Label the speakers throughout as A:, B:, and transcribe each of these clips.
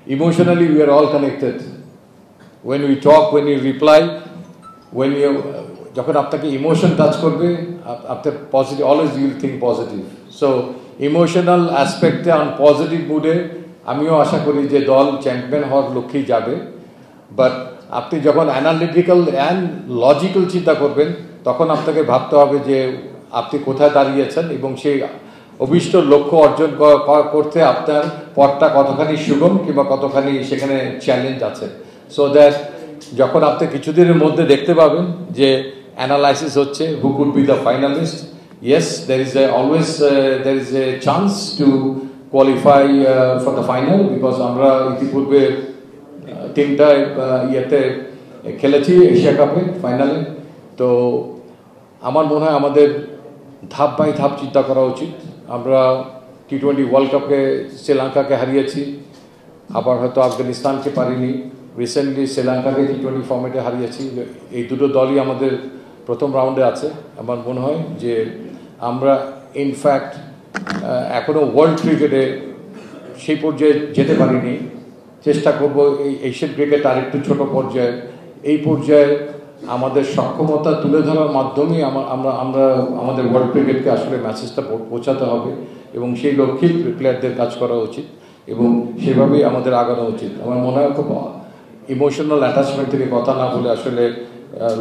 A: Emotionally, we are all connected. When we talk, when we reply, when you যখন আপনাকে emotion touch করবে আপনার positive always you will think positive so emotional অ্যাসপেক্টে on positive মুডে আমিও আশা করি যে দল চ্যাম্পিয়ন হওয়ার লক্ষ্যেই যাবে বাট আপনি যখন অ্যানালিটিক্যাল অ্যান্ড লজিক্যাল চিন্তা করবেন তখন আপনাকে ভাবতে হবে যে আপনি কোথায় দাঁড়িয়েছেন এবং সেই অভিষ্ট লক্ষ্য অর্জন করতে আপনার পথটা কতখানি সুগম কিংবা কতখানি সেখানে চ্যালেঞ্জ আছে সো দ্যাট যখন আপনি কিছুদিনের মধ্যে দেখতে পাবেন যে অ্যানালাইসিস হচ্ছে who could be the finalist yes there is a chance to qualify for the final because আমরা ইতিপূর্বে তিনটা ইয়েতে খেলেছি এশিয়া কাপে ফাইনালে তো আমার মনে হয় আমাদের ধাপ বাই ধাপ চিন্তা করা উচিত আমরা টি-20 ওয়ার্ল্ড কাপে শ্রীলঙ্কাকে হারিয়েছি আবার হয়তো আফগানিস্তানকে পারিনি রিসেন্টলি শ্রীলঙ্কাকে টি-20 ফর্মেটে হারিয়েছি এই দুটো দলই আমাদের প্রথম রাউন্ডে আছে আমার মনে হয় যে আমরা ইনফ্যাক্ট এখনও ওয়ার্ল্ড ক্রিকেটে সেই পর্যায়ে যেতে পারিনি চেষ্টা করব এই এশিয়ান ক্রিকেট আর একটু ছোটো পর্যায়ে এই পর্যায়ে আমাদের সক্ষমতা তুলে ধরার মাধ্যমে আমরা আমাদের ওয়ার্ল্ড ক্রিকেটকে আসলে মেসেজটা পৌঁছাতে হবে এবং সেই লক্ষ্যেই প্লেয়ারদের কাজ করা উচিত এবং সেভাবেই আমাদের আগানো উচিত আমার মনে হয় খুব ইমোশনাল অ্যাটাচমেন্ট থেকে কথা না বলে আসলে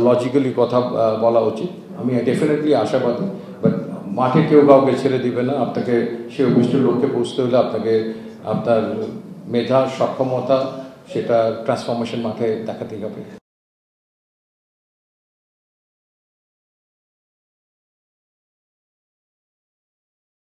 A: লজিক্যালি কথা বলা উচিত আমি ডেফিনেটলি আশাবাদী বাট মাঠে কেউ কাউকে ছেড়ে দিবে না আপনাকে সে অভিষ্ট লক্ষ্যে পৌঁছতে হলে আপনাকে আপনার মেধা সক্ষমতা সেটা ট্রান্সফরমেশন মাঠে দেখাতেই হবে